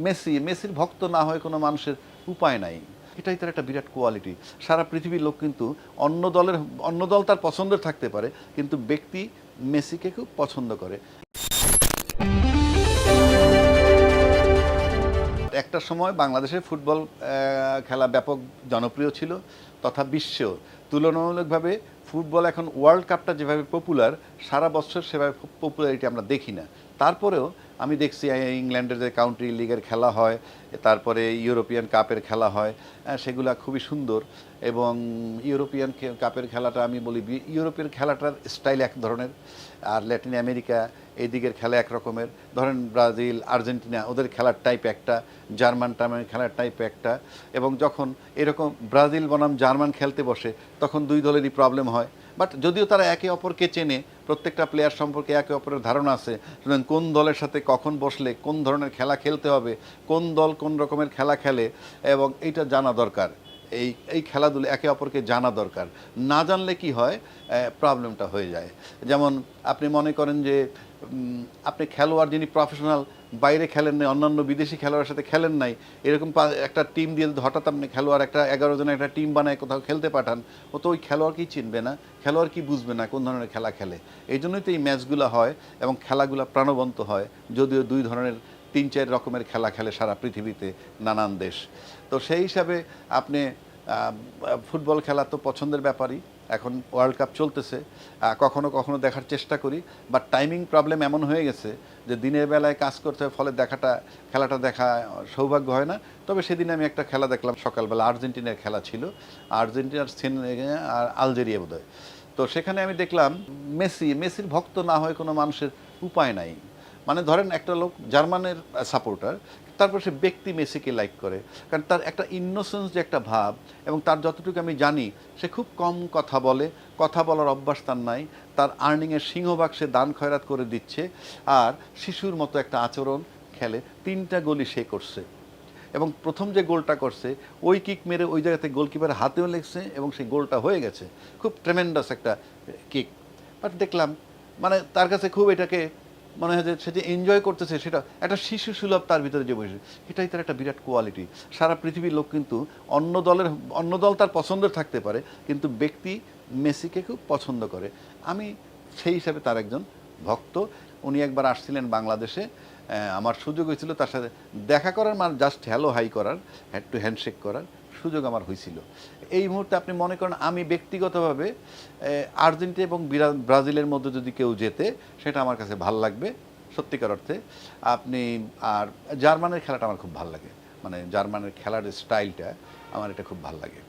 মেসির ভক্ত না হয়ে কোনো মানুষের উপায় নাই। এটাই তার একটা বিরাট কোয়ালিটি। সারা পৃথিবীর লোক কিন্তু অন্য দল তার পছন্দের থাকতে পারে, কিন্তু ব্যক্তি মেসিকে খুব পছন্দ করে। একটা সময় বাংলাদেশের ফুটবল খেলা ব্যাপক জনপ্রিয় ছিল, তথা বিশ্বেও তুলনামূলকভাবে ফুটবল এখন ওয়ার্ল্ড কাপটা যেভাবে পপুলার, সারা বছর সেভাবে পপুলারিটি আমরা দেখি না। তারপরেও আমি দেখছি ইংল্যান্ডের যে কাউন্ট্রি লিগের খেলা হয়, তারপরে ইউরোপিয়ান কাপের খেলা হয়, সেগুলা খুবই সুন্দর। এবং ইউরোপিয়ান কাপের খেলাটা আমি বলি, ইউরোপের খেলাটার স্টাইল এক ধরনের, আর ল্যাটিন আমেরিকা এই দিকের খেলা এক রকমের। ধরেন ব্রাজিল, আর্জেন্টিনা, ওদের খেলার টাইপ একটা, জার্মান টাইমের খেলার টাইপ একটা। এবং যখন এরকম ব্রাজিল বনাম জার্মান খেলতে বসে, তখন দুই দলেরই প্রবলেম হয়। বাট যদিও তারা একে অপরকে চেনে, প্রত্যেকটা প্লেয়ার সম্পর্কে একে অপরের ধারণা আছে, সুতরাং কোন দলের সাথে কখন বসলে কোন ধরনের খেলা খেলতে হবে, কোন দল কোন রকমের খেলা খেলে, এবং এইটা জানা দরকার। এই খেলাধুলো একে অপরকে জানা দরকার। না জানলে কি হয়, প্রবলেমটা হয়ে যায়। যেমন আপনি মনে করেন যে আপনি খেলোয়াড় যিনি প্রফেশনাল, বাইরে খেলেন নাই, অন্যান্য বিদেশি খেলোয়াড়ের সাথে খেলেন নাই, এরকম একটা টিম দিয়ে হঠাৎ আপনি খেলোয়াড় একটা 11 জনের একটা টিম বানায় কোথাও খেলতে পাঠান, ও তো ওই খেলোয়াড়কেই চিনবে না, খেলোয়াড় কি বুঝবে না কোন ধরনের খেলা খেলে। এই জন্যই তো এই ম্যাচগুলো হয় এবং খেলাগুলো প্রাণবন্ত হয়। যদিও দুই ধরনের 3-4 রকমের খেলা খেলে সারা পৃথিবীতে নানান দেশ। তো সেই হিসাবে আপনি ফুটবল খেলা তো পছন্দের ব্যাপারই। এখন ওয়ার্ল্ড কাপ চলতেছে, কখনো কখনো দেখার চেষ্টা করি, বাট টাইমিং প্রবলেম এমন হয়ে গেছে যে দিনের বেলায় কাজ করতে হয়, ফলে খেলাটা দেখা সৌভাগ্য হয় না। তবে সেদিন আমি একটা খেলা দেখলাম সকালবেলা, আর্জেন্টিনার খেলা ছিল, আর্জেন্টিনার আর আলজেরিয়া বোধহয়। তো সেখানে আমি দেখলাম মেসির ভক্ত না হয়ে কোনো মানুষের উপায় নাই। মানে ধরেন একটা লোক জার্মানের সাপোর্টার, তারপর সে ব্যক্তি মেসিকে লাইক করে, কারণ তার একটা ইনোসেন্স যে একটা ভাব, এবং তার যতটুকু আমি জানি সে খুব কম কথা বলে, কথা বলার অভ্যাস তার নাই, তার আর্নিংয়ের সিংহভাগ সে দান খয়রাত করে দিচ্ছে, আর শিশুর মতো একটা আচরণ খেলে। 3টা গোলই সে করছে, এবং প্রথম যে গোলটা করছে ওই কিক মেরে ওই জায়গাতে গোলকিপার হাতেও লেগেছে এবং সেই গোলটা হয়ে গেছে। খুব ট্রেমেন্ডাস একটা কিক। বাট দেখলাম মানে তার কাছে খুব এটাকে মনে হয় যে সে যে এনজয় করতেছে, সেটা একটা শিশু সুলভ তার ভিতরে যে বসে, এটাই তার একটা বিরাট কোয়ালিটি। সারা পৃথিবীর লোক কিন্তু অন্য দল তার পছন্দের থাকতে পারে, কিন্তু ব্যক্তি মেসিকে খুব পছন্দ করে। আমি সেই হিসাবে তার একজন ভক্ত। উনি একবার আসছিলেন বাংলাদেশে, আমার সুযোগ হয়েছিল তার সাথে দেখা করার, মানে জাস্ট হ্যালো হাই করার, হ্যাড টু হ্যান্ডশেক করার সুযোগ আমার হয়েছিল। এই মুহূর্তে আপনি মনে করেন আমি ব্যক্তিগতভাবে আর্জেন্টিনা এবং ব্রাজিলের মধ্যে যদি কেউ জেতে, সেটা আমার কাছে ভাল লাগবে সত্যিকার অর্থে। আপনি আর জার্মানের খেলাটা আমার খুব ভাল লাগে, মানে জার্মানের খেলার স্টাইলটা আমার এটা খুব ভাল লাগে।